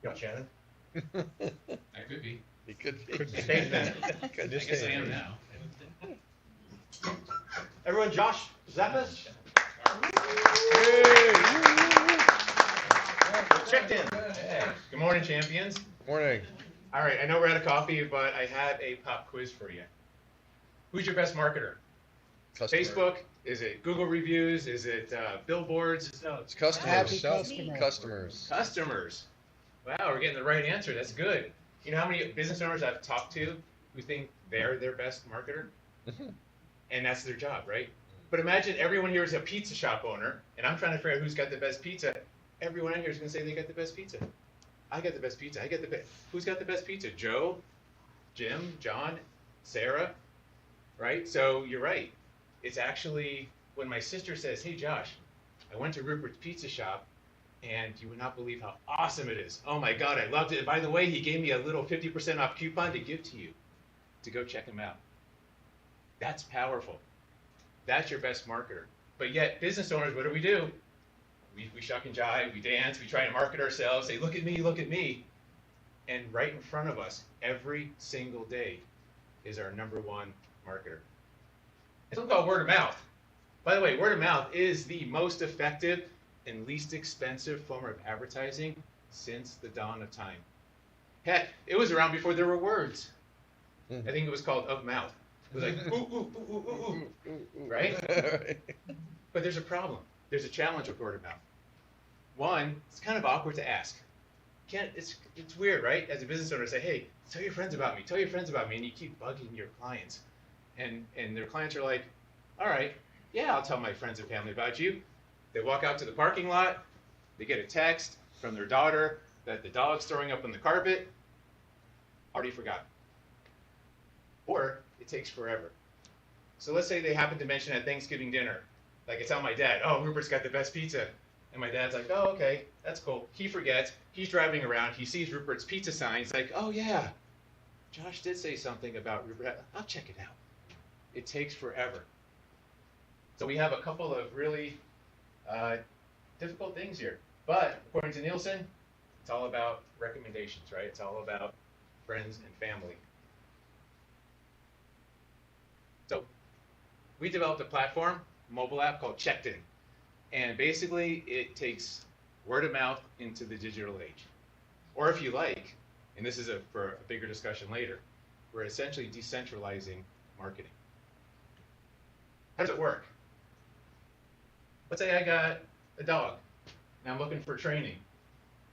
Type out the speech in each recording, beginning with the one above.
Yo, Shannon. I could be. He could be. Could be. Statesman. I guess I am now. Everyone, Josh Zepess. Checked in. Hey, good morning, champions. Morning. All right, I know we're out of coffee, but I have a pop quiz for you. Who's your best marketer? Customer. Facebook? Is it Google reviews? Is it billboards? It's customers. Happy customer. Customers. Customers. Wow, we're getting the right answer. That's good. You know how many business owners I've talked to who think they're their best marketer? And that's their job, right? But imagine everyone here is a pizza shop owner, and I'm trying to figure out who's got the best pizza. Everyone out here is going to say they got the best pizza. I got the best pizza. I got the best. Who's got the best pizza? Joe, Jim, John, Sarah, right? So you're right. It's actually when my sister says, "Hey, Josh, I went to Rupert's Pizza Shop, and you would not believe how awesome it is. Oh my God, I loved it. By the way, he gave me a little 50% off coupon to give to you to go check him out." That's powerful. That's your best marketer. But yet, business owners, what do? We shuck and jive, we dance, we try to market ourselves, say, look at me, look at me. And right in front of us, every single day, is our number one marketer. It's something called word of mouth. By the way, word of mouth is the most effective and least expensive form of advertising since the dawn of time. Heck, it was around before there were words. I think it was called of mouth. It was like, ooh, ooh, ooh, ooh, ooh, ooh, right? But there's a problem. There's a challenge with word of mouth. One, it's kind of awkward to ask. It's weird, right? As a business owner, say, hey, tell your friends about me, tell your friends about me, and you keep bugging your clients. And their clients are like, all right, yeah, I'll tell my friends and family about you. They walk out to the parking lot, they get a text from their daughter that the dog's throwing up on the carpet, already forgotten. Or it takes forever. So let's say they happen to mention at Thanksgiving dinner, like I tell my dad, oh, Rupert's got the best pizza. And my dad's like, oh, okay, that's cool. He forgets, he's driving around, he sees Rupert's pizza sign, he's like, oh yeah, Josh did say something about Rupert, I'll check it out. It takes forever. So we have a couple of really difficult things here. But according to Nielsen, it's all about recommendations, right? It's all about friends and family. So we developed a platform, mobile app called ChekdIn. And basically it takes word of mouth into the digital age. Or if you like, and this is for a bigger discussion later, we're essentially decentralizing marketing. How does it work? Let's say I got a dog and I'm looking for training.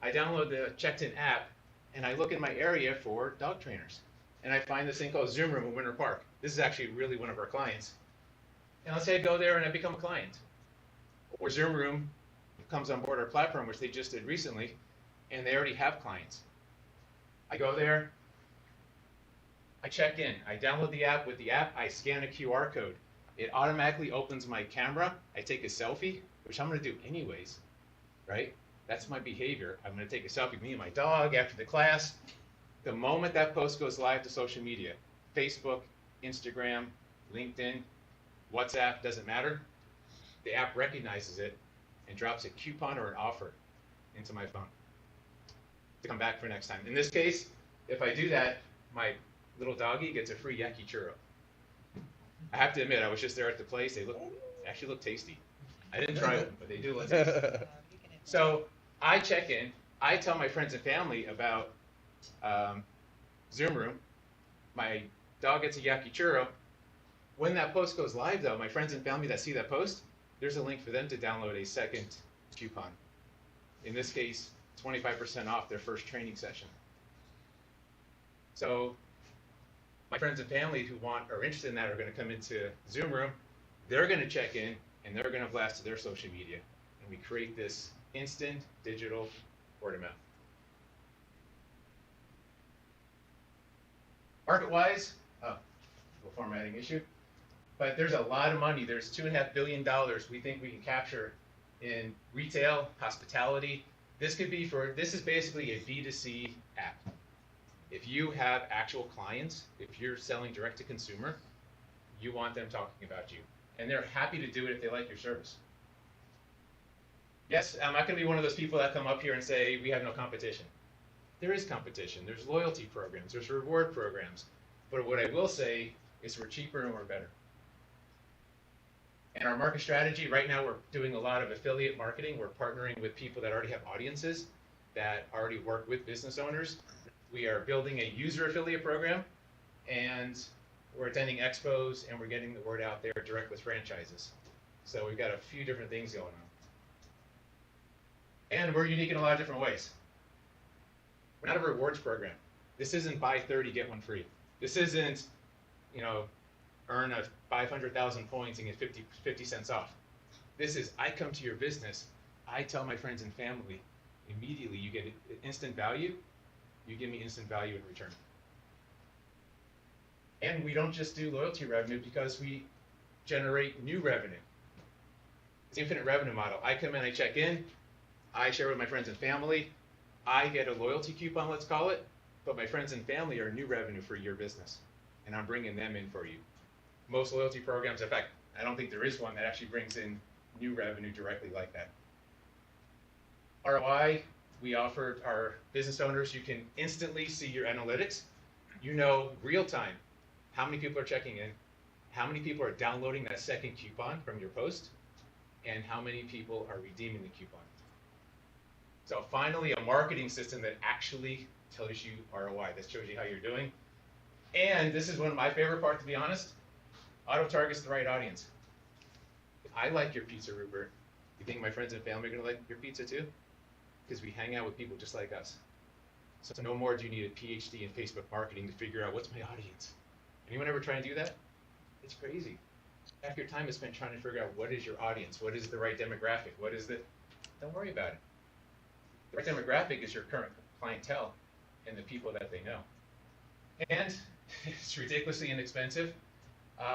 I download the ChekdIn app and I look in my area for dog trainers. And I find this thing called Zoom Room in Winter Park. This is actually really one of our clients. And let's say I go there and I become a client. Or Zoom Room comes on board our platform, which they just did recently, and they already have clients. I go there, I check in, I download the app. With the app, I scan a QR code. It automatically opens my camera. I take a selfie, which I'm going to do anyways, right? That's my behavior. I'm going to take a selfie with me and my dog after the class. The moment that post goes live to social media, Facebook, Instagram, LinkedIn, WhatsApp, doesn't matter. The app recognizes it and drops a coupon or an offer into my phone to come back for next time. In this case, if I do that, my little doggy gets a free yaki churro. I have to admit, I was just there at the place. They actually look tasty. I didn't try them, but they do look tasty. So I check in. I tell my friends and family about Zoom Room. My dog gets a yaki churro. When that post goes live, though, my friends and family that see that post, there's a link for them to download a second coupon. In this case, 25% off their first training session. So my friends and family who are interested in that are going to come into Zoom Room. They're going to check in, and they're going to blast to their social media. And we create this instant digital word of mouth. Market-wise, little formatting issue. But there's a lot of money. There's $2.5 billion we think we can capture in retail, hospitality. This is basically a B2C app. If you have actual clients, if you're selling direct to consumer, you want them talking about you. And they're happy to do it if they like your service. Yes, I'm not going to be one of those people that come up here and say, we have no competition. there is competition. There's loyalty programs, there's reward programs. But what I will say is we're cheaper and we're better. And our market strategy, right now we're doing a lot of affiliate marketing. We're partnering with people that already have audiences, that already work with business owners. We are building a user affiliate program, and we're attending expos, and we're getting the word out there direct with franchises. So we've got a few different things going on. And we're unique in a lot of different ways. We're not a rewards program. This isn't buy 30, get one free. This isn't, earn 500,000 points and get 50 cents off. This is, I come to your business, I tell my friends and family, immediately you get instant value, you give me instant value in return. And we don't just do loyalty revenue because we generate new revenue. It's an infinite revenue model. I come in, I check in, I share with my friends and family, I get a loyalty coupon, let's call it, but my friends and family are new revenue for your business, and I'm bringing them in for you. Most loyalty programs, in fact, I don't think there is one that actually brings in new revenue directly like that. ROI, we offered our business owners, you can instantly see your analytics. You know real time how many people are checking in, how many people are downloading that second coupon from your post, and how many people are redeeming the coupon. So finally, a marketing system that actually tells you ROI, that shows you how you're doing. And this is one of my favorite parts, to be honest. Auto targets the right audience. If I like your pizza, Rupert, you think my friends and family are going to like your pizza too? Because we hang out with people just like us. So no more do you need a PhD in Facebook marketing to figure out what's my audience. Anyone ever try and do that? It's crazy. Half your time is spent trying to figure out what is your audience, what is the right demographic, what is the, don't worry about it. The right demographic is your current clientele and the people that they know. And it's ridiculously inexpensive.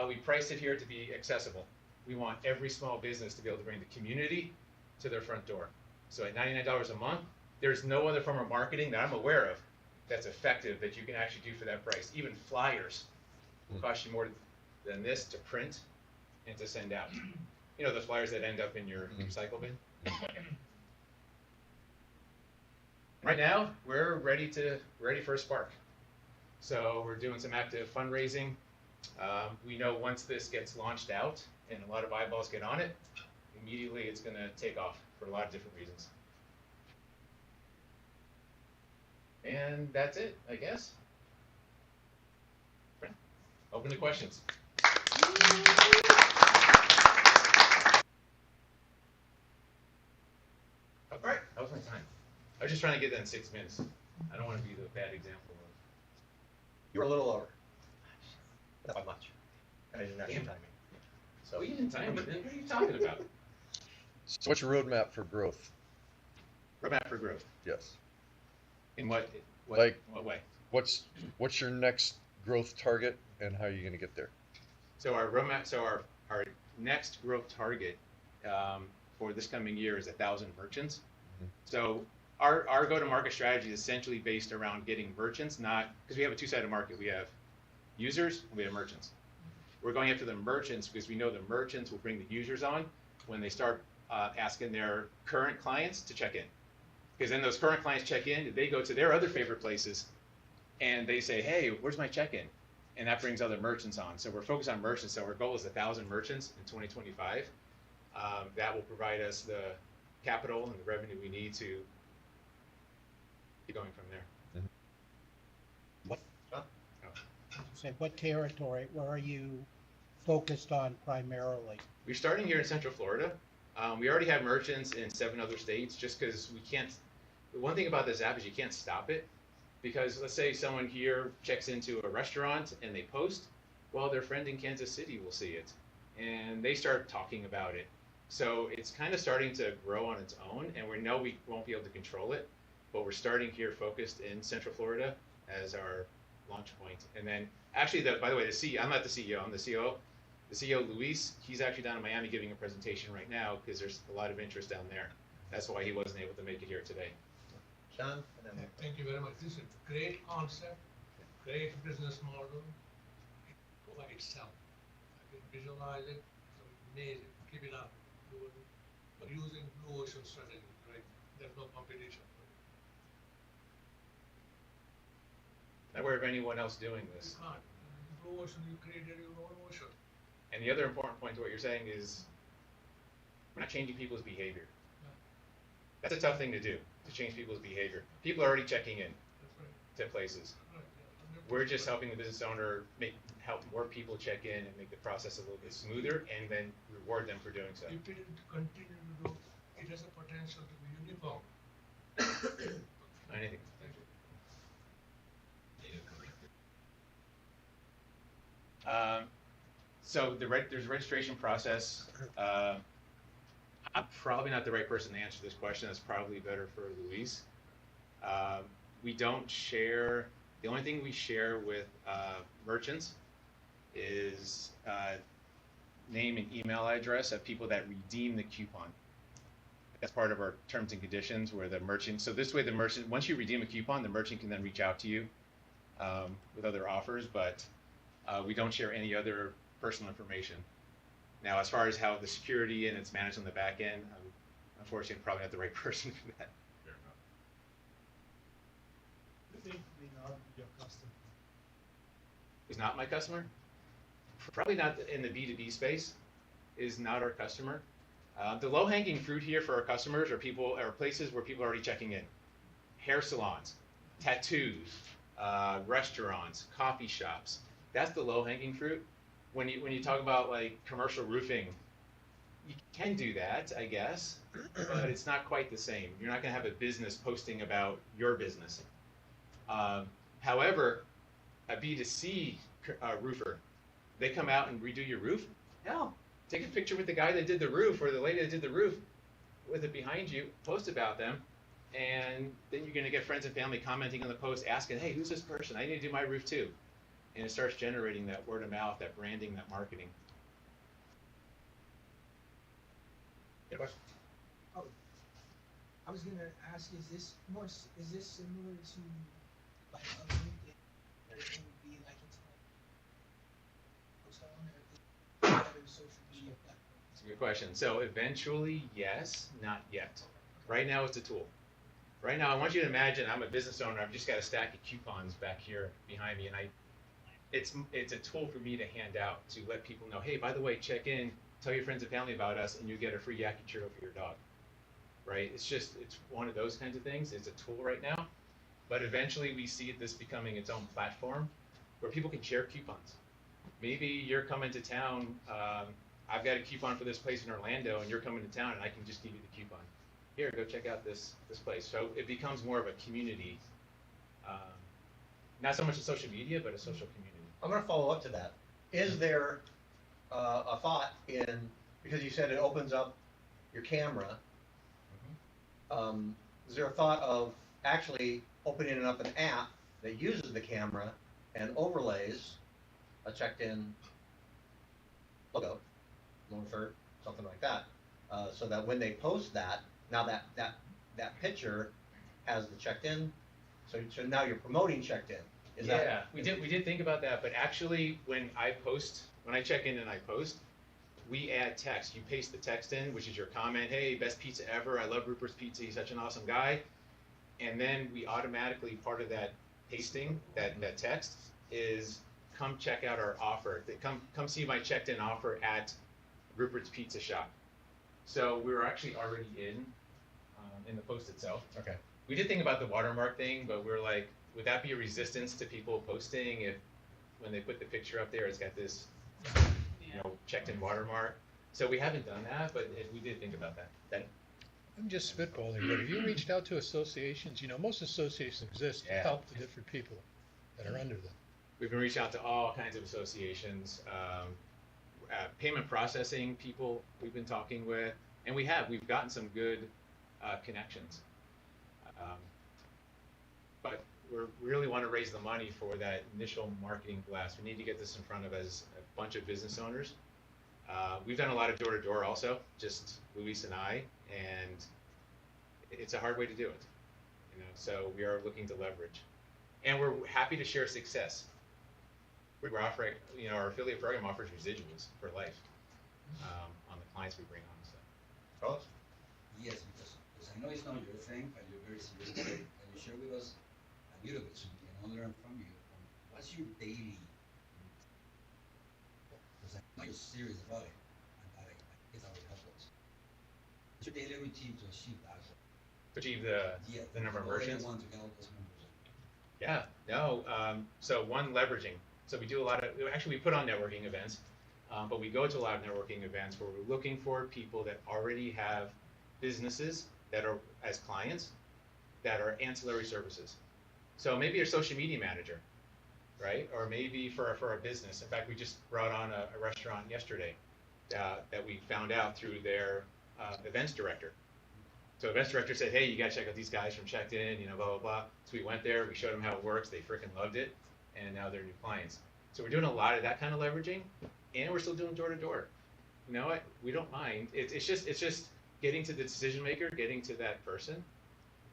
We priced it here to be accessible. We want every small business to be able to bring the community to their front door. So at $99 a month, there's no other form of marketing that I'm aware of that's effective that you can actually do for that price. Even flyers will cost you more than this to print and to send out. You know, the flyers that end up in your recycle bin? Right now, we're ready for a spark. So we're doing some active fundraising. We know once this gets launched out and a lot of eyeballs get on it, immediately it's going to take off for a lot of different reasons. And that's it, I guess. Open to questions. All right, that was my time. I was just trying to get that in 6 minutes. I don't want to be the bad example of. You were a little over. Not by much. And I didn't have Damn. timing. So Well, you didn't time it. What are you talking about? So what's your roadmap for growth? Roadmap for growth. Yes. In what Like- what way? What's your next growth target and how are you going to get there? So our roadmap. So our next growth target for this coming year is 1,000 merchants. Mhm. So our go-to-market strategy is essentially based around getting merchants, not because we have a two-sided market. We have users and we have merchants. We're going after the merchants because we know the merchants will bring the users on when they start asking their current clients to check in. Because then those current clients check in, they go to their other favorite places and they say, hey, where's my check-in? And that brings other merchants on. So we're focused on merchants. So our goal is 1,000 merchants in 2025. That will provide us the capital and the revenue we need to keep going from there. Say, what territory, where are you focused on primarily? We're starting here in Central Florida. We already have merchants in 7 other states just because we can't. The one thing about this app is you can't stop it because let's say someone here checks into a restaurant and they post, well, their friend in Kansas City will see it and they start talking about it. So it's kind of starting to grow on its own and we know we won't be able to control it, but we're starting here focused in Central Florida as our launch point. And then actually, by the way, the CEO, I'm not the CEO, I'm the COO. The CEO, Luis, he's actually down in Miami giving a presentation right now because there's a lot of interest down there. That's why he wasn't able to make it here today. Sean, and then Thank you very much. This is a great concept, great business model. It by itself. I can visualize it. So amazing. Keep it up. But using blue ocean strategy, right? There's no competition. aware of anyone else doing this. You can't. Blue ocean, you created your own ocean. And the other important point to what you're saying is we're not changing people's behavior. That's a tough thing to do, to change people's behavior. People are already checking in That's right. to places. Right, yeah. We're just helping the business owner help more people check in and make the process a little bit smoother and then reward them for doing so. If it continue to do, it has a potential to be uniform. Anything. Thank you. So there's a registration process. I'm probably not the right person to answer this question. That's probably better for Luis. We don't share. The only thing we share with merchants is name and email address of people that redeem the coupon. That's part of our terms and conditions where the merchant, so this way the merchant, once you redeem a coupon, the merchant can then reach out to you with other offers, but we don't share any other personal information. Now, as far as how the security and it's managed on the back end, I'm unfortunately probably not the right person for that. You think may not be your customer? Is not my customer? Probably not in the B2B space, is not our customer. The low-hanging fruit here for our customers are places where people are already checking in. Hair salons, tattoos, restaurants, coffee shops. That's the low-hanging fruit. When you talk about like commercial roofing, you can do that, I guess, but it's not quite the same. You're not going to have a business posting about your business. However, a B2C roofer, they come out and redo your roof. Hell, take a picture with the guy that did the roof or the lady that did the roof with it behind you, post about them, and then you're going to get friends and family commenting on the post asking, hey, who's this person? I need to do my roof too. And it starts generating that word of mouth, that branding, that marketing. Yeah, question? Oh, I was gonna ask, is this similar to like a LinkedIn, where it would be like it's post on, or is it other social media platforms? That's a good question. So eventually, yes, not yet. Right now, it's a tool. Right now, I want you to imagine I'm a business owner. I've just got a stack of coupons back here behind me, and it's a tool for me to hand out to let people know, hey, by the way, check in, tell your friends and family about us, and you get a free Yaki churro for your dog. Right? It's one of those kinds of things. It's a tool right now, but eventually we see this becoming its own platform where people can share coupons. Maybe you're coming to town. I've got a coupon for this place in Orlando, and you're coming to town, and I can just give you the coupon. Here, go check out this place. So it becomes more of a community, not so much a social media, but a social community. I'm going to follow up to that. Is there a thought because you said it opens up your camera, is there a thought of actually opening up an app that uses the camera and overlays a checked-in logo, loan third, something like that, so that when they post that, now that picture has the checked-in, so now you're promoting checked-in. We did think about that, but actually when I check in and I post, we add text. You paste the text in, which is your comment, hey, best pizza ever, I love Rupert's Pizza, he's such an awesome guy. And then we automatically, part of that pasting, that text, is come check out our offer. Come see my checked in offer at Rupert's Pizza Shop. So we were actually already in the post itself. Okay. We did think about the watermark thing, but we were like, would that be a resistance to people posting if when they put the picture up there, it's got this, checked in watermark? So we haven't done that, but we did think about that. I'm just spitballing, but have you reached out to associations? Most associations exist to Yeah. help the different people that are under them. We've been reaching out to all kinds of associations, payment processing people we've been talking with, and we've gotten some good connections. But we really want to raise the money for that initial marketing blast. We need to get this in front of as a bunch of business owners. We've done a lot of door-to-door also, just Luis and I, and it's a hard way to do it. So we are looking to leverage. And we're happy to share success. We're offering, our affiliate program offers residuals for life on the clients we bring on. So. Carlos? Yes, because I know it's not your thing, but you're very serious about it. Can you share with us a little bit so we can all learn from you on what's your daily? Because I know you're serious about it, and I guess that would help us. What's your daily routine to achieve that goal? To achieve Yeah, the number of goal that you merchants. want to get all those numbers in. Yeah, no. So one, leveraging. So we do a lot of, actually we put on networking events, but we go to a lot of networking events where we're looking for people that already have businesses that are as clients that are ancillary services. So maybe a social media manager, right? Or maybe for a business. In fact, we just brought on a restaurant yesterday that we found out through their events director. So events director said, hey, you got to check out these guys from ChekdIn, you know, blah, blah, blah. So we went there, we showed them how it works, they freaking loved it, and now they're new clients. So we're doing a lot of that kind of leveraging, and we're still doing door to door. You know what? We don't mind. It's just getting to the decision maker, getting to that person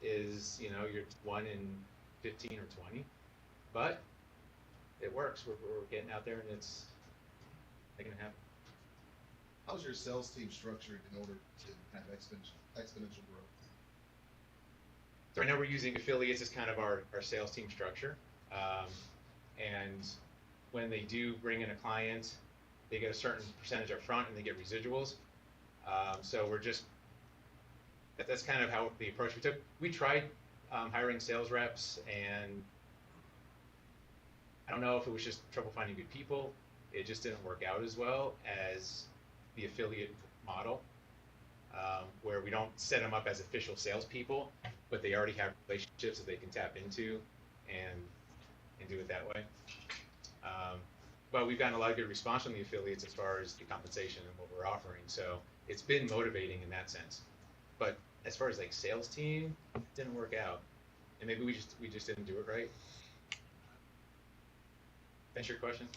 is, you know, you're 1 in 15 or 20, but it works. We're getting out there and it's making it happen. How's your sales team structured in order to have exponential growth? So right now we're using affiliates as kind of our sales team structure. And when they do bring in a client, they get a certain percentage up front and they get residuals. So we're just, that's kind of how the approach we took. We tried hiring sales reps, and I don't know if it was just trouble finding good people. It just didn't work out as well as the affiliate model, where we don't set them up as official salespeople, but they already have relationships that they can tap into and do it that way. But we've gotten a lot of good response from the affiliates as far as the compensation and what we're offering. So it's been motivating in that sense. But as far as like sales team, it didn't work out. And maybe we just didn't do it right. That's your question?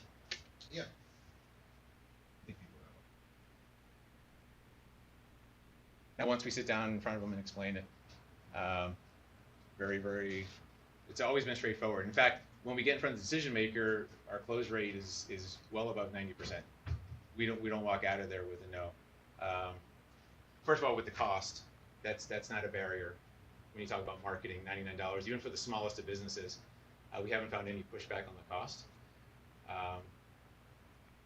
Yeah. I think people know. Now, once we sit down in front of them and explain it, it's always been straightforward. In fact, when we get in front of the decision maker, our close rate is well above 90%. We don't walk out of there with a no. First of all, with the cost, that's not a barrier. When you talk about marketing, $99, even for the smallest of businesses, we haven't found any pushback on the cost.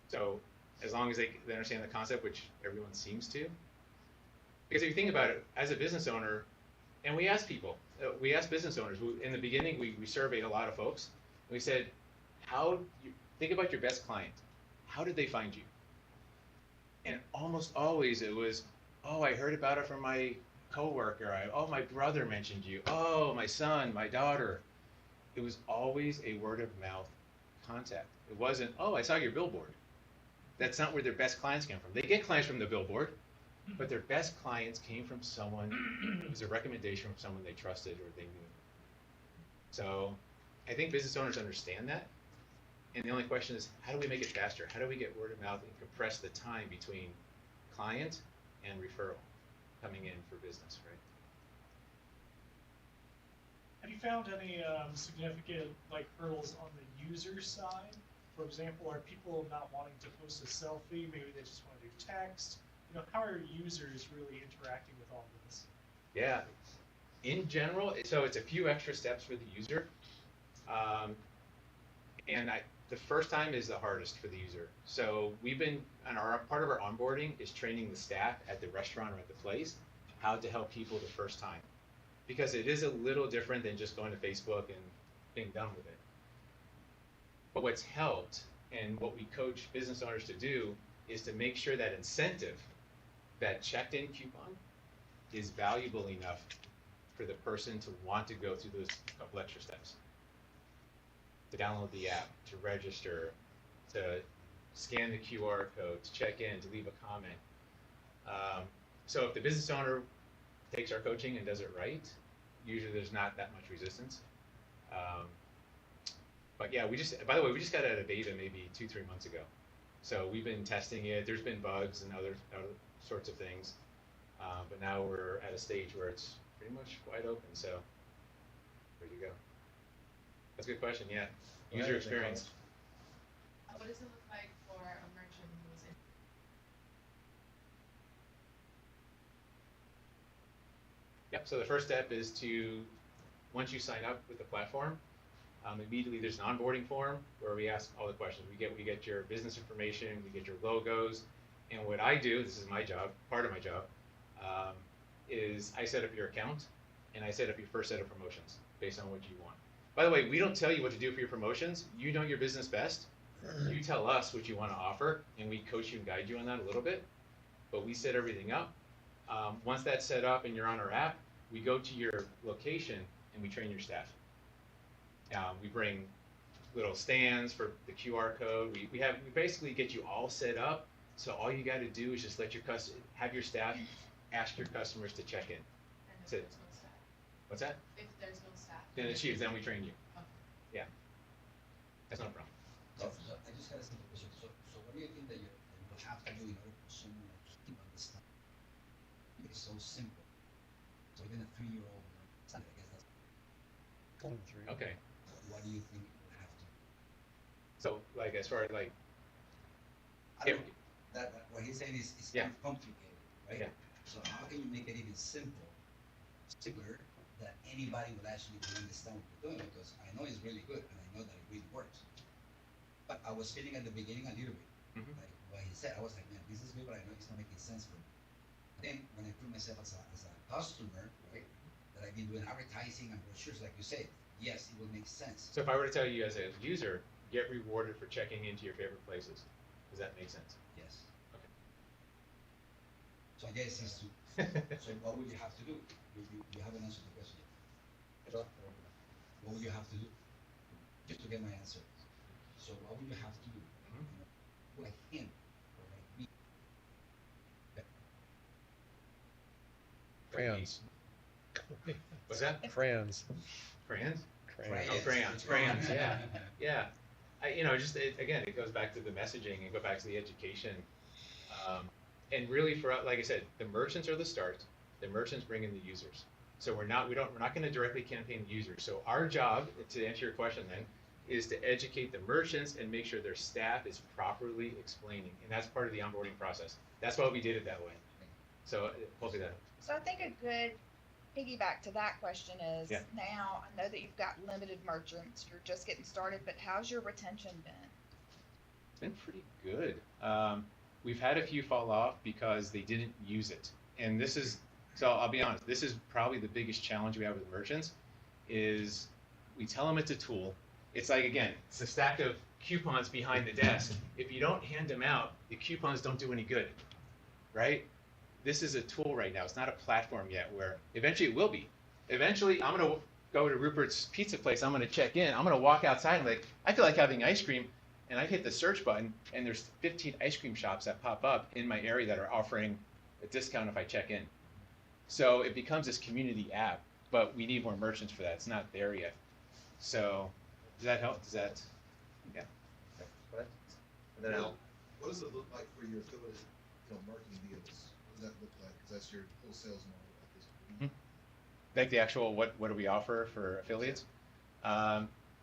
So as long as they understand the concept, which everyone seems to, because if you think about it, as a business owner, and we ask people, we ask business owners, in the beginning we surveyed a lot of folks, and we said, think about your best client. How did they find you? And almost always it was, oh, I heard about it from my coworker. Oh, my brother mentioned you. Oh, my son, my daughter. It was always a word of mouth contact. It wasn't, oh, I saw your billboard. That's not where their best clients came from. They get clients from the billboard, but their best clients came from someone, it was a recommendation from someone they trusted or they knew. So I think business owners understand that. And the only question is, how do we make it faster? How do we get word of mouth and compress the time between client and referral coming in for business, right? Have you found any significant hurdles on the user side? For example, are people not wanting to post a selfie? Maybe they just want to do text. You know, how are users really interacting with all this? Yeah, in general, so it's a few extra steps for the user. And the first time is the hardest for the user. So we've been, part of our onboarding is training the staff at the restaurant or at the place how to help people the first time. Because it is a little different than just going to Facebook and being done with it. But what's helped, and what we coach business owners to do, is to make sure that incentive, that ChekdIn coupon, is valuable enough for the person to want to go through those couple extra steps. To download the app, to register, to scan the QR code, to check in, to leave a comment. So if the business owner takes our coaching and does it right, usually there's not that much resistance. But yeah, by the way, we just got out of beta maybe 2-3 months ago. So we've been testing it. There's been bugs and other sorts of things. But now we're at a stage where it's pretty much wide open. So there you go. That's a good question, yeah. User experience. What does it look like for a merchant who's in? Yep, so the first step is to, once you sign up with the platform, Immediately there's an onboarding form where we ask all the questions. We get your business information, we get your logos, and what I do, this is my job, part of my job, is I set up your account and I set up your first set of promotions based on what you want. By the way, we don't tell you what to do for your promotions. You know your business best. You tell us what you want to offer, and we coach you and guide you on that a little bit. But we set everything up. Once that's set up and you're on our app, we go to your location and we train your staff. We bring little stands for the QR code. We basically get you all set up. So all you got to do is just let your have your staff ask your customers to check in. And if That's it. there's no staff. What's that? If there's no staff. Then we train you. Okay. Yeah. That's no problem. So I just got a simple question. So what do you think that you have to do in order for someone to keep understanding? It's so simple. So even a 3-year-old, I guess that's. 1 to 3. Okay. What do you think you would have to do? So like as far as like I don't know. That what he's saying is Yeah. complicated, right? Yeah. So how can you make it even simpler, that anybody will actually understand what you're doing? Because I know it's really good and I know that it really works. But I was feeling at the beginning a little bit, like what he said. I was like, man, this is good, but I know it's not making sense for me. Then when I put myself as a customer, right, that I've been doing advertising and brochures, like you said, yes, it will make sense. So if I were to tell you as a user, get rewarded for checking into your favorite places, does that make sense? Yes. Okay. So I guess it's to. So what would you have to do? You haven't answered the question yet. What would you have to do? Just to get my answer. So what would you have to do? You know, like him or like me? Crayons. What's that? Crayons. Crayons? Crayons. Oh, crayons, yeah. Yeah. Again, it goes back to the messaging and go back to the education. And really like I said, the merchants are the start. The merchants bring in the users. So we're not going to directly campaign the users. So our job, to answer your question then, is to educate the merchants and make sure their staff is properly explaining. And that's part of the onboarding process. That's why we did it that way. So hopefully that. So I think a good piggyback to that question is, Yeah. now I know that you've got limited merchants, you're just getting started, but how's your retention been? It's been pretty good. We've had a few fall off because they didn't use it. And so I'll be honest, this is probably the biggest challenge we have with merchants is we tell them it's a tool. It's like, again, it's a stack of coupons behind the desk. If you don't hand them out, the coupons don't do any good, right? This is a tool right now. It's not a platform yet where eventually it will be. Eventually, I'm going to go to Rupert's Pizza Place. I'm going to check in. I'm going to walk outside and I feel like having ice cream. And I hit the search button, and there's 15 ice cream shops that pop up in my area that are offering a discount if I check in. So it becomes this community app, but we need more merchants for that. It's not there yet. So does that help? Yeah. What? And then Al. What does it look like for your affiliate, marketing deals? What does that look like? Because that's your whole sales model at this point. Like the actual, what do we offer for affiliates?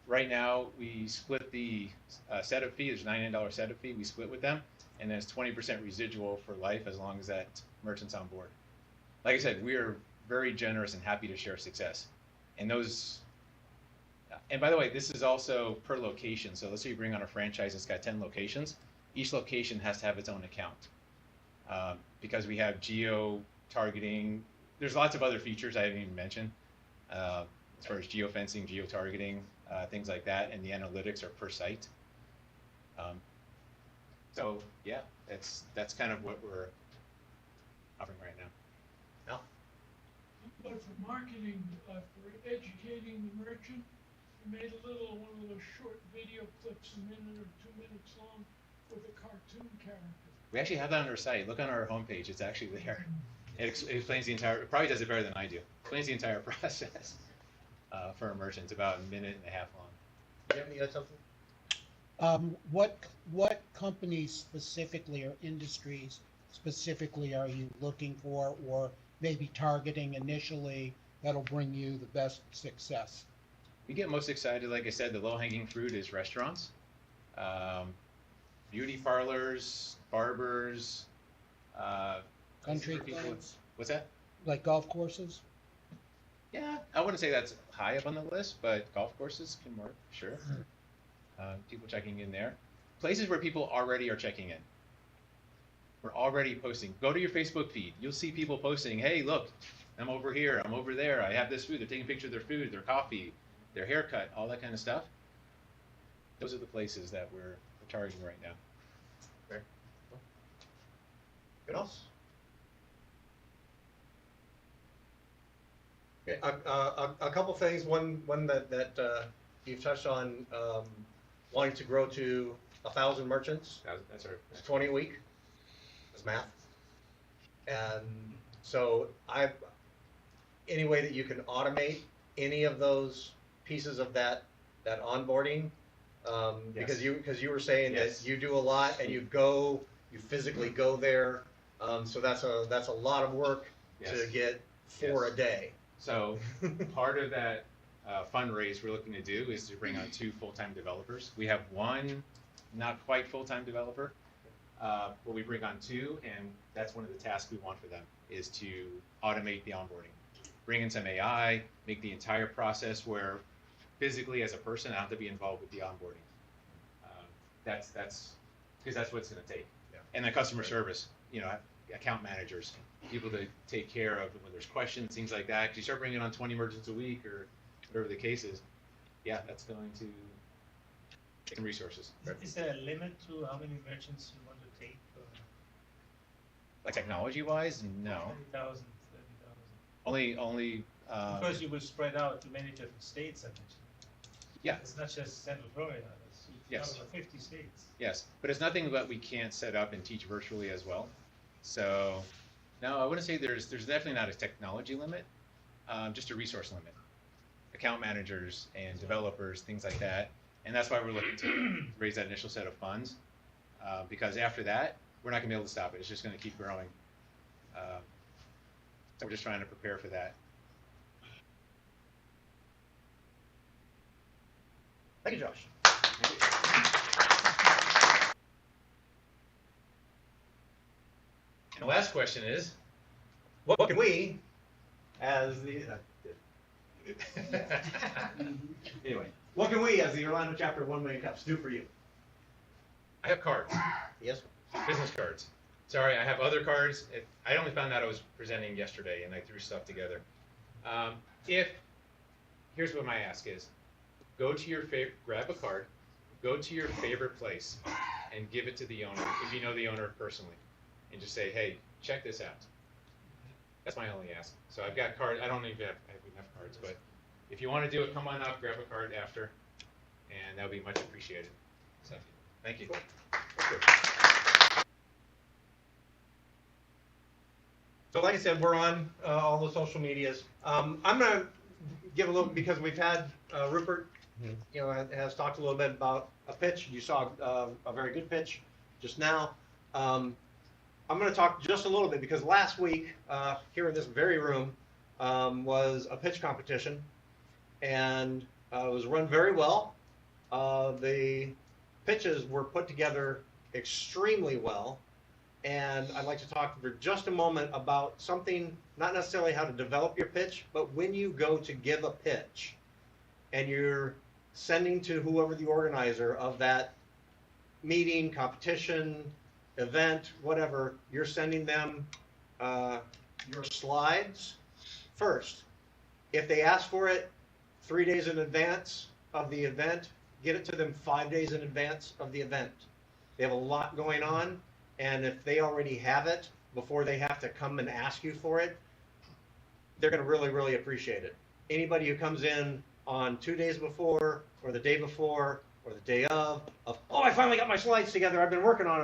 Right now, we split the setup fee. There's a $99 setup fee. We split with them, and then it's 20% residual for life as long as that merchant's on board. Like I said, we are very generous and happy to share success. And by the way, this is also per location. So let's say you bring on a franchise that's got 10 locations. Each location has to have its own account because we have geo-targeting. There's lots of other features I didn't even mention as far as geo-fencing, geo-targeting. Things like that, and the analytics are per site. So yeah, that's kind of what we're offering right now. Al? But for marketing, for educating the merchant, we made one of those short video clips, 1 minute or 2 minutes long, with a cartoon character. We actually have that on our site. Look on our homepage. It's actually there. It explains the entire. It probably does it better than I do. Explains the entire process. For a merchant, it's about 1.5 minutes long. Jim, you got something? What companies specifically or industries specifically are you looking for, or maybe targeting initially, that'll bring you the best success? We get most excited, like I said, the low-hanging fruit is restaurants, beauty parlors, barbers, Country people. clubs? What's that? Like golf courses? Yeah, I wouldn't say that's high up on the list, but golf courses can work, sure. People checking in there. Places where people already are checking in. We're already posting. Go to your Facebook feed. You'll see people posting, hey, look, I'm over here, I'm over there, I have this food. They're taking a picture of their food, their coffee, their haircut, all that kind of stuff. Those are the places that we're targeting right now. Okay. What else? Okay, a couple things. One that you've touched on, wanting to grow to 1,000 merchants. That's our. It's 20 a week. That's math. And so any way that you can automate any of those pieces of that onboarding, Yes. because you were saying Yes. that you do a lot and you physically go there. So that's a lot of work Yes. to get 4 Yes. a day. So part of that fundraise we're looking to do is to bring on 2 full-time developers. We have 1 not quite full-time developer, but we bring on 2, and that's one of the tasks we want for them is to automate the onboarding. Bring in some AI, make the entire process where physically as a person I have to be involved with the onboarding. That's because that's what it's going to take. Yeah. And then customer service, account managers, people to take care of when there's questions, things like that. Because you start bringing on 20 merchants a week or whatever the case is, yeah, that's going to take some resources. Is there a limit to how many merchants you want to take? Like technology-wise, no. 30,000. Only. Because you will spread out to many different states, I mentioned. Yeah. It's not just Central Florida. It's Yes. over 50 states. Yes, but it's nothing that we can't set up and teach virtually as well. So, no, I wouldn't say there's definitely not a technology limit, just a resource limit. Account managers and developers, things like that, and that's why we're looking to raise that initial set of funds, because after that, we're not going to be able to stop it. It's just going to keep growing. So we're just trying to prepare for that. Thank you, Josh. And the last question is, What can we, as the anyway, what can we, as the Orlando chapter of 1 Million Cups, do for you? I have cards, Yes. business cards. Sorry, I have other cards. I only found out I was presenting yesterday, and I threw stuff together. Here's what my ask is: go to your grab a card, go to your favorite place, and give it to the owner if you know the owner personally, and just say, hey, check this out. That's my only ask. So I've got cards. I don't even have enough cards, but if you want to do it, come on up, grab a card after, and that would be much appreciated. So, thank you. So like I said, we're on all the social medias. I'm going to give a little, because we've had Rupert, has talked a little bit about a pitch. You saw a very good pitch just now. I'm going to talk just a little bit because last week here in this very room was a pitch competition, and it was run very well. The pitches were put together extremely well. And I'd like to talk for just a moment about something, not necessarily how to develop your pitch, but when you go to give a pitch and you're sending to whoever the organizer of that meeting, competition, event, whatever, you're sending them your slides first. If they ask for it 3 days in advance of the event, get it to them 5 days in advance of the event. They have a lot going on. And if they already have it before they have to come and ask you for it, they're going to really, really appreciate it. Anybody who comes in on 2 days before or the day before or the day of, oh, I finally got my slides together, I've been working on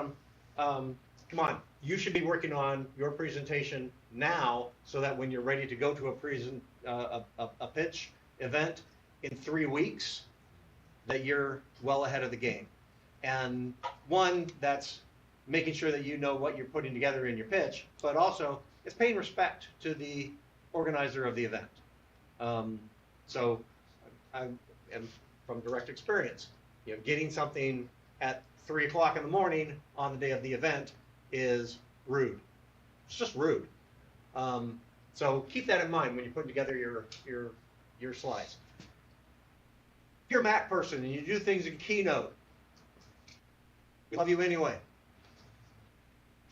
them. Come on, you should be working on your presentation now so that when you're ready to go to a pitch event in 3 weeks, that you're well ahead of the game. And one, that's making sure that you know what you're putting together in your pitch, but also it's paying respect to the organizer of the event. So I am from direct experience. Getting something at 3 o'clock in the morning on the day of the event is rude. It's just rude. So keep that in mind when you're putting together your slides. If you're a Mac person and you do things in Keynote, we love you anyway.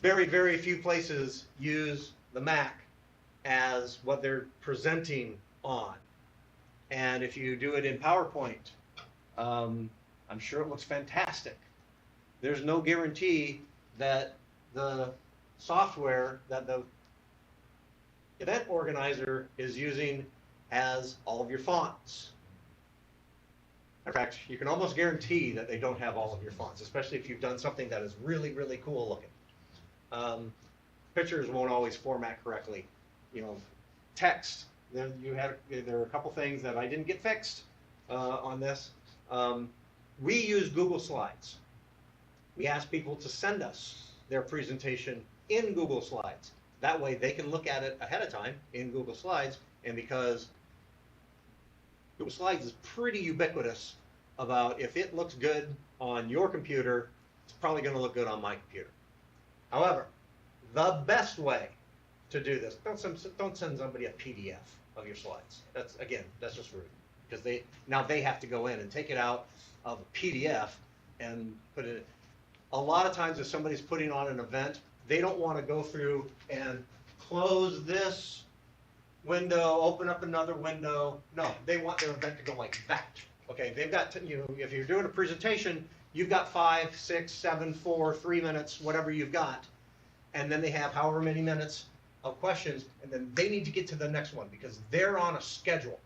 Very, very few places use the Mac as what they're presenting on. And if you do it in PowerPoint, I'm sure it looks fantastic. There's no guarantee that the software that the event organizer is using has all of your fonts. In fact, you can almost guarantee that they don't have all of your fonts, especially if you've done something that is really, really cool looking. Pictures won't always format correctly. You know, text. There are a couple things that I didn't get fixed on this. We use Google Slides. We ask people to send us their presentation in Google Slides. That way they can look at it ahead of time in Google Slides, and because Google Slides is pretty ubiquitous about if it looks good on your computer, it's probably going to look good on my computer. However, the best way to do this, don't send somebody a PDF of your slides. That's just rude, because they have to go in and take it out of a PDF and put it. A lot of times if somebody's putting on an event, they don't want to go through and close this window, open up another window. No, they want their event to go like that. Okay, they've got if you're doing a presentation, you've got 5, 6, 7, 4, 3 minutes, whatever you've got, and then they have however many minutes of questions, and then they need to get to the next one because they're on a schedule.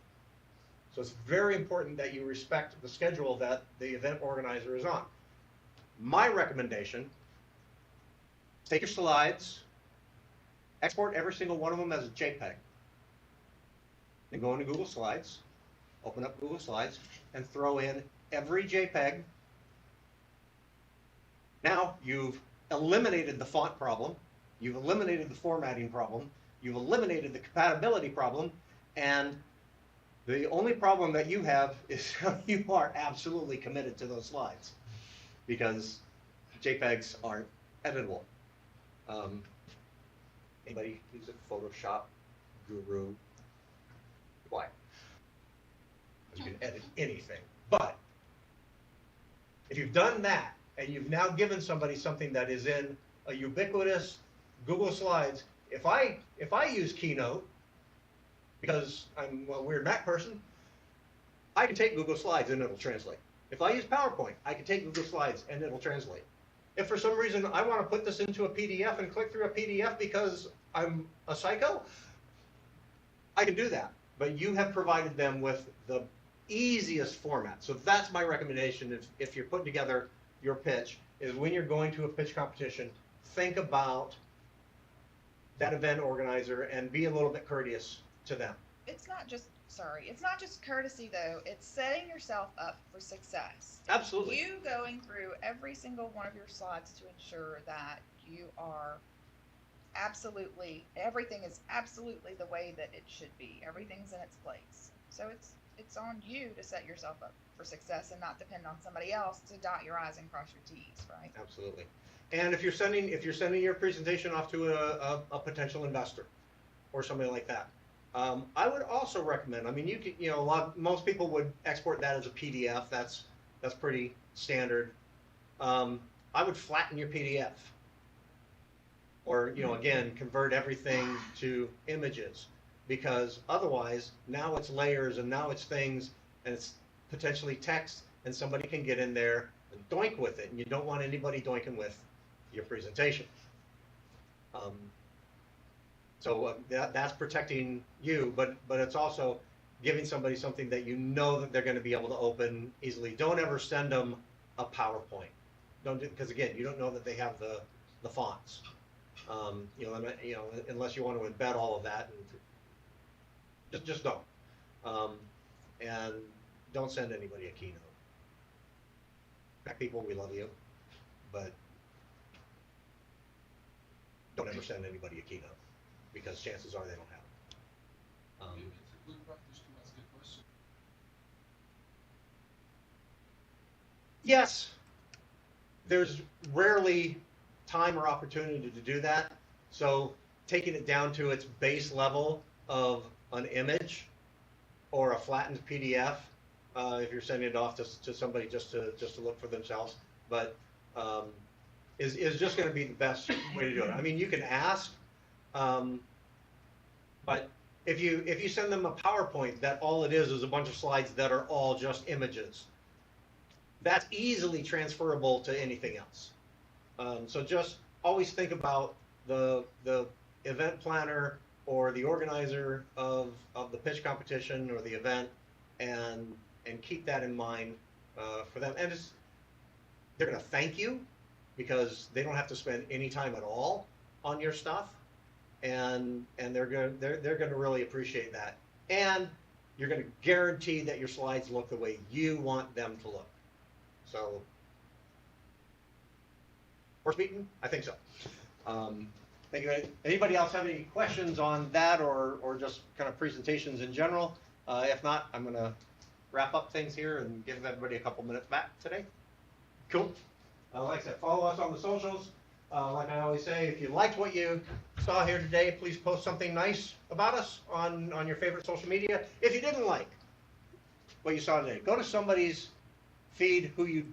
So it's very important that you respect the schedule that the event organizer is on. My recommendation, take your slides, export every single one of them as a JPEG, then go into Google Slides, open up Google Slides, and throw in every JPEG. Now you've eliminated the font problem, you've eliminated the formatting problem, you've eliminated the compatibility problem, and the only problem that you have is you are absolutely committed to those slides because JPEGs aren't editable. Anybody who's a Photoshop guru? Why? Because you can edit anything. But if you've done that and you've now given somebody something that is in a ubiquitous Google Slides, if I use Keynote because I'm a weird Mac person, I can take Google Slides and it'll translate. If I use PowerPoint, I can take Google Slides and it'll translate. If for some reason I want to put this into a PDF and click through a PDF because I'm a psycho, I can do that. But you have provided them with the easiest format. So that's my recommendation if you're putting together your pitch, is when you're going to a pitch competition, think about that event organizer and be a little bit courteous to them. It's not just courtesy though, it's setting yourself up for success. Absolutely. You going through every single one of your slides to ensure that you are everything is absolutely the way that it should be. Everything's in its place. So it's on you to set yourself up for success and not depend on somebody else to dot your I's and cross your T's, right? Absolutely. And if you're sending your presentation off to a potential investor or somebody like that, I would also recommend. I mean, most people would export that as a PDF. That's pretty standard. I would flatten your PDF, or again, convert everything to images, because otherwise now it's layers and now it's things and it's potentially text, and somebody can get in there and doink with it, and you don't want anybody doinking with your presentation. So that's protecting you, but it's also giving somebody something that you know that they're going to be able to open easily. Don't ever send them a PowerPoint. Because again, you don't know that they have the fonts. Unless you want to embed all of that, and just don't. And don't send anybody a Keynote. Mac people, we love you, but don't ever send anybody a Keynote, because chances are they don't have it. It's a good practice to ask a question. Yes, there's rarely time or opportunity to do that. So taking it down to its base level of an image or a flattened PDF, if you're sending it off to somebody just to look for themselves, but is just going to be the best way to do it. I mean, you can ask, but if you send them a PowerPoint that all it is a bunch of slides that are all just images, that's easily transferable to anything else. So just always think about the event planner or the organizer of the pitch competition or the event, and keep that in mind for them. And they're going to thank you because they don't have to spend any time at all on your stuff, and they're going to really appreciate that. And you're going to guarantee that your slides look the way you want them to look. So, horse beaten? I think so. Thank you. Anybody else have any questions on that or just kind of presentations in general? If not, I'm going to wrap up things here and give everybody a couple minutes back today. Cool. Like I said, follow us on the socials. Like I always say, if you liked what you saw here today, please post something nice about us on your favorite social media. If you didn't like what you saw today, go to somebody's feed who you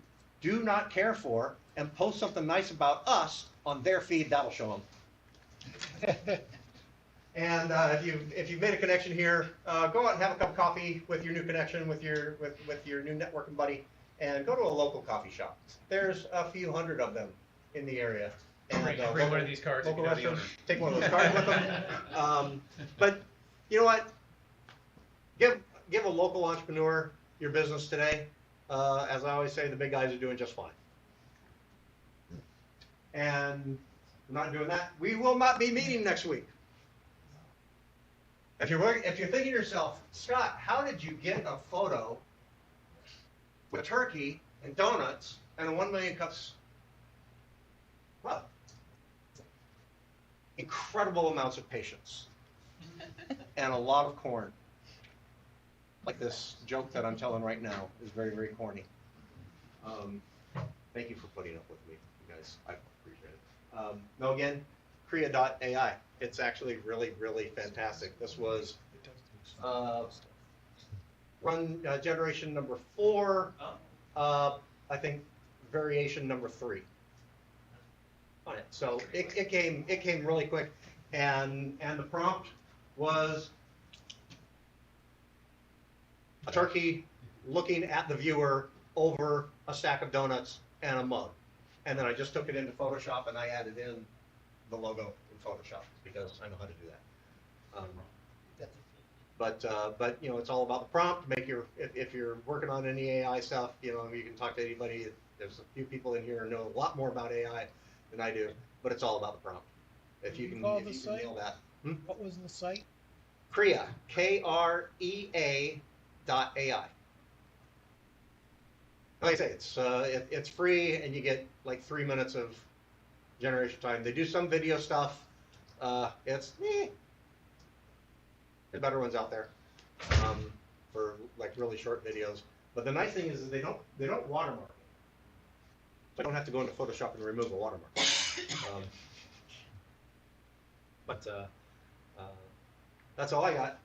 do not care for and post something nice about us on their feed. That'll show them. And if you've made a connection here, go out and have a cup of coffee with your new connection, with your new networking buddy, and go to a local coffee shop. There's a few hundred of them in the area. And, bring one of these cards. Local restaurants, take one of those cards with them. But you know what? Give a local entrepreneur your business today. As I always say, the big guys are doing just fine. And we're not doing that. We will not be meeting next week. If you're thinking to yourself, Scott, how did you get a photo with turkey and donuts and 1 million cups? Well, incredible amounts of patience and a lot of corn. Like this joke that I'm telling right now is very, very corny. Thank you for putting up with me, you guys. I appreciate it. No, again, Krea.ai. It's actually really, really fantastic. This was run generation number 4, I think variation number 3 on it. So it came really quick, and the prompt was a turkey looking at the viewer over a stack of donuts and a mug. And then I just took it into Photoshop and I added in the logo in Photoshop because I know how to do that. But you know, it's all about the prompt. If you're working on any AI stuff, you know, you can talk to anybody. There's a few people in here who know a lot more about AI than I do, but it's all about the prompt. If you can nail that. What was the site? Krea, Krea.ai. Like I say, it's free, and you get like 3 minutes of generation time. They do some video stuff. There's better ones out there for like really short videos. But the nice thing is they don't watermark it. So I don't have to go into Photoshop and remove a watermark. But that's all I got.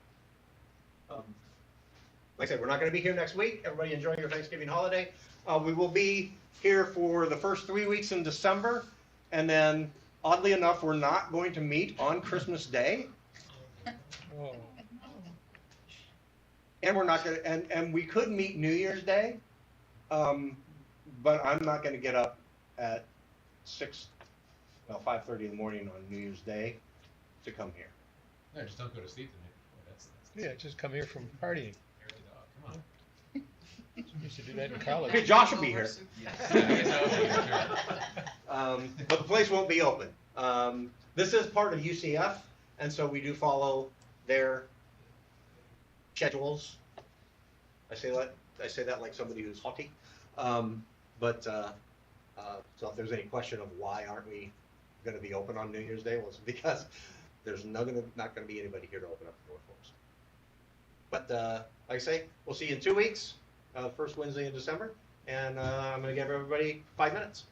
Like I said, we're not going to be here next week. Everybody enjoy your Thanksgiving holiday. We will be here for the first 3 weeks in December, and then oddly enough, we're not going to meet on Christmas Day. Oh. And we're not going to, and we could meet New Year's Day, but I'm not going to get up at 5:30 in the morning on New Year's Day to come here. No, just don't go to sleep the night before. That's Yeah, just come here from partying. Hair the dog. Come on. Used to do that in college. Okay, Josh will be here. Yeah. But the place won't be open. This is part of UCF, and so we do follow their schedules. I say that like somebody who's haughty. So if there's any question of why aren't we going to be open on New Year's Day, well, it's because there's not going to be anybody here to open up the door for us. But like I say, we'll see you in 2 weeks, first Wednesday in December, and I'm going to give everybody 5 minutes.